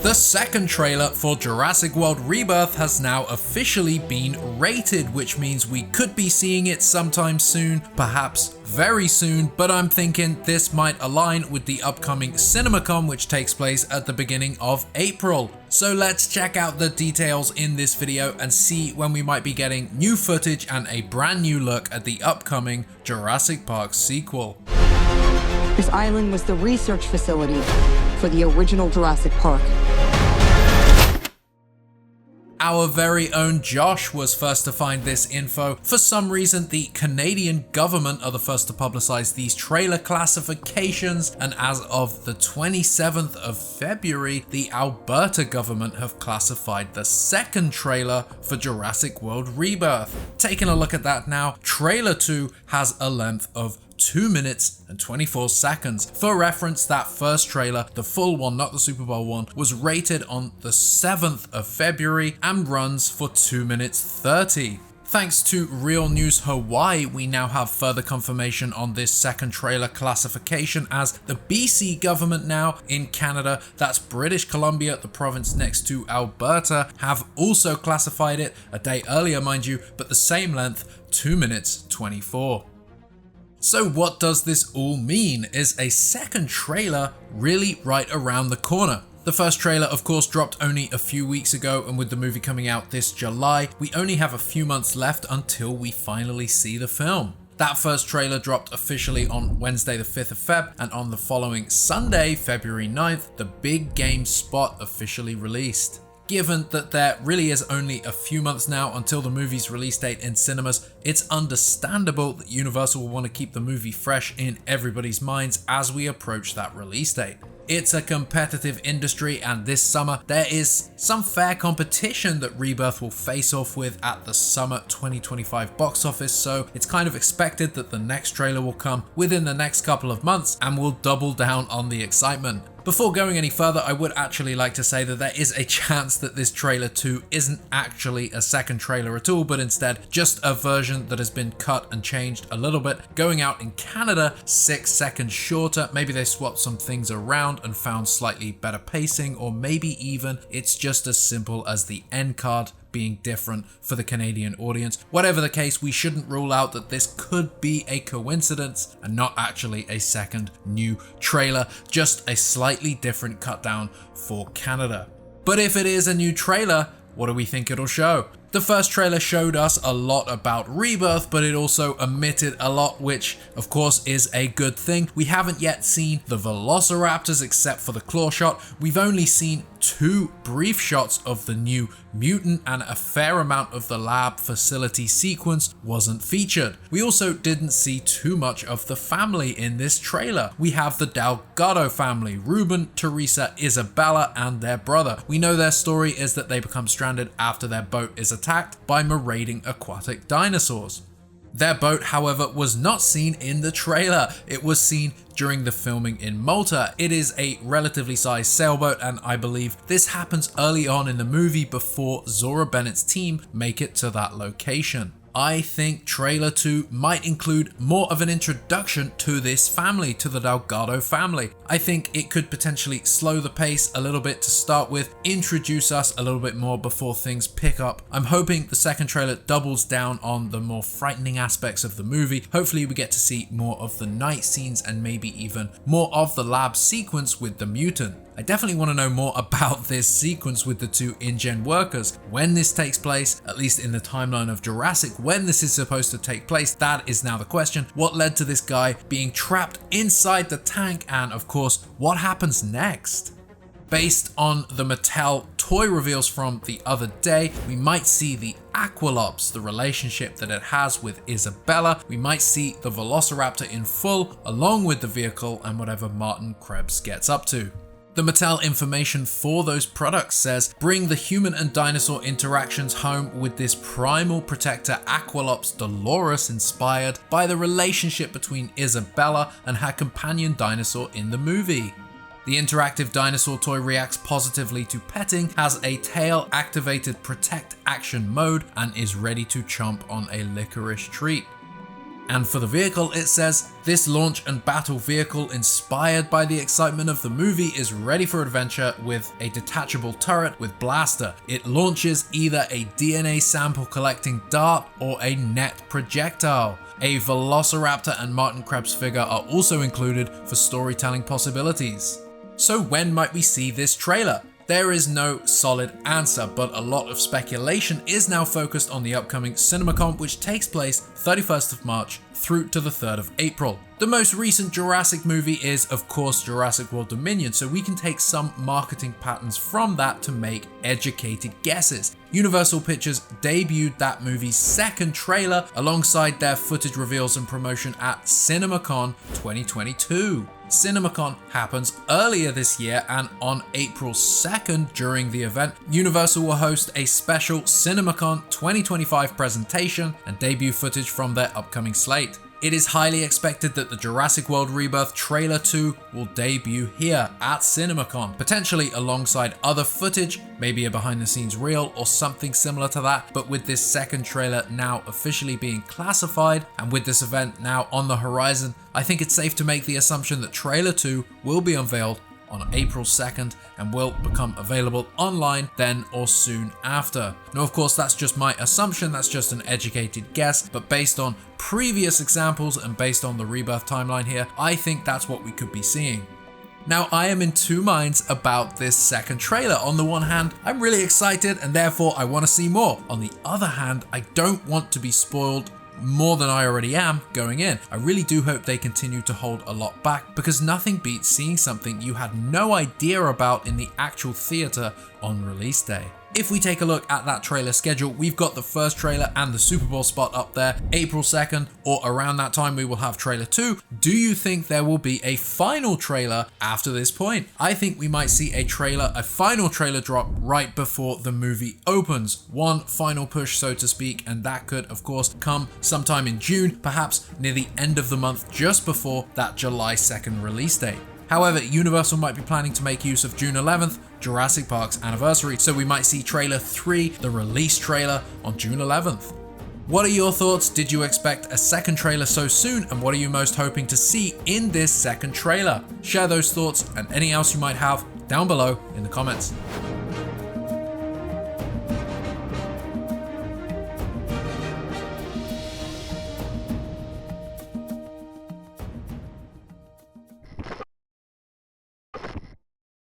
The second trailer for Jurassic World Rebirth has now officially been rated, which means we could be seeing it sometime soon, perhaps very soon, but I'm thinking this might align with the upcoming CinemaCon, which takes place at the beginning of April. So let's check out the details in this video and see when we might be getting new footage and a brand new look at the upcoming Jurassic Park sequel. This island was the research facility for the original Jurassic Park. Our very own Josh was first to find this info. For some reason, the Canadian government are the first to publicize these trailer classifications, and as of the 27th of February, the Alberta government have classified the second trailer for Jurassic World Rebirth. Taking a look at that now, trailer 2 has a length of 2 minutes and 24 seconds. For reference, that first trailer, the full one, not the Super Bowl one, was rated on the 7th of February and runs for 2 minutes 30. Thanks to Real News Hawaii, we now have further confirmation on this second trailer classification, as the BC government now in Canada, that's British Columbia, the province next to Alberta, have also classified it a day earlier, mind you, but the same length, 2 minutes 24. So what does this all mean? Is a second trailer really right around the corner? The first trailer, of course, dropped only a few weeks ago, and with the movie coming out this July, we only have a few months left until we finally see the film. That first trailer dropped officially on Wednesday the 5th of Feb, and on the following Sunday, February 9th, the big game spot officially released. Given that there really is only a few months now until the movie's release date in cinemas, it's understandable that Universal will want to keep the movie fresh in everybody's minds as we approach that release date. It's a competitive industry, and this summer there is some fair competition that Rebirth will face off with at the summer 2025 box office, so it's kind of expected that the next trailer will come within the next couple of months and will double down on the excitement. Before going any further, I would actually like to say that there is a chance that this trailer 2 isn't actually a second trailer at all, but instead just a version that has been cut and changed a little bit, going out in Canada 6 seconds shorter. Maybe they swapped some things around and found slightly better pacing, or maybe even it's just as simple as the end card being different for the Canadian audience. Whatever the case, we shouldn't rule out that this could be a coincidence and not actually a second new trailer, just a slightly different cut down for Canada. But if it is a new trailer, what do we think it'll show? The first trailer showed us a lot about Rebirth, but it also omitted a lot, which of course is a good thing. We haven't yet seen the Velociraptors except for the claw shot. We've only seen 2 brief shots of the new mutant, and a fair amount of the lab facility sequence wasn't featured. We also didn't see too much of the family in this trailer. We have the Delgado family, Ruben, Teresa, Isabella, and their brother. We know their story is that they become stranded after their boat is attacked by marauding aquatic dinosaurs. Their boat, however, was not seen in the trailer. It was seen during the filming in Malta. It is a relatively sized sailboat, and I believe this happens early on in the movie before Zora Bennett's team make it to that location. I think trailer 2 might include more of an introduction to this family, to the Delgado family. I think it could potentially slow the pace a little bit to start with, introduce us a little bit more before things pick up. I'm hoping the second trailer doubles down on the more frightening aspects of the movie. Hopefully we get to see more of the night scenes and maybe even more of the lab sequence with the mutant. I definitely want to know more about this sequence with the 2 InGen workers. When this takes place, at least in the timeline of Jurassic, when this is supposed to take place, that is now the question. What led to this guy being trapped inside the tank? And of course, what happens next? Based on the Mattel toy reveals from the other day, we might see the Aqualops, the relationship that it has with Isabella. We might see the Velociraptor in full, along with the vehicle and whatever Martin Krebs gets up to. The Mattel information for those products says, bring the human and dinosaur interactions home with this primal protector Aqualops Dolores, inspired by the relationship between Isabella and her companion dinosaur in the movie. The interactive dinosaur toy reacts positively to petting, has a tail activated protect action mode, and is ready to chomp on a licorice treat. And for the vehicle, it says, "This launch and battle vehicle inspired by the excitement of the movie is ready for adventure with a detachable turret with blaster. It launches either a DNA sample collecting dart or a net projectile. A Velociraptor and Martin Krebs figure are also included for storytelling possibilities." So when might we see this trailer? There is no solid answer, but a lot of speculation is now focused on the upcoming CinemaCon, which takes place 31st of March through to the 3rd of April. The most recent Jurassic movie is, of course, Jurassic World Dominion, so we can take some marketing patterns from that to make educated guesses. Universal Pictures debuted that movie's second trailer alongside their footage reveals and promotion at CinemaCon 2022. CinemaCon happens earlier this year, and on April 2nd during the event, Universal will host a special CinemaCon 2025 presentation and debut footage from their upcoming slate. It is highly expected that the Jurassic World Rebirth Trailer 2 will debut here at CinemaCon, potentially alongside other footage, maybe a behind the scenes reel or something similar to that. But with this second trailer now officially being classified and with this event now on the horizon, I think it's safe to make the assumption that Trailer 2 will be unveiled on April 2nd and will become available online then or soon after. Now, of course, that's just my assumption, that's just an educated guess, but based on previous examples and based on the Rebirth timeline here, I think that's what we could be seeing. Now, I am in two minds about this second trailer. On the one hand, I'm really excited and therefore I want to see more. On the other hand, I don't want to be spoiled more than I already am going in. I really do hope they continue to hold a lot back, because nothing beats seeing something you had no idea about in the actual theater on release day. If we take a look at that trailer schedule, we've got the first trailer and the Super Bowl spot up there, April 2nd, or around that time we will have trailer 2. Do you think there will be a final trailer after this point? I think we might see a final trailer drop right before the movie opens. One final push, so to speak, and that could, of course, come sometime in June, perhaps near the end of the month, just before that July 2nd release date. However, Universal might be planning to make use of June 11th, Jurassic Park's anniversary, so we might see trailer 3, the release trailer, on June 11th. What are your thoughts? Did you expect a second trailer so soon? And what are you most hoping to see in this second trailer? Share those thoughts and anything else you might have down below in the comments.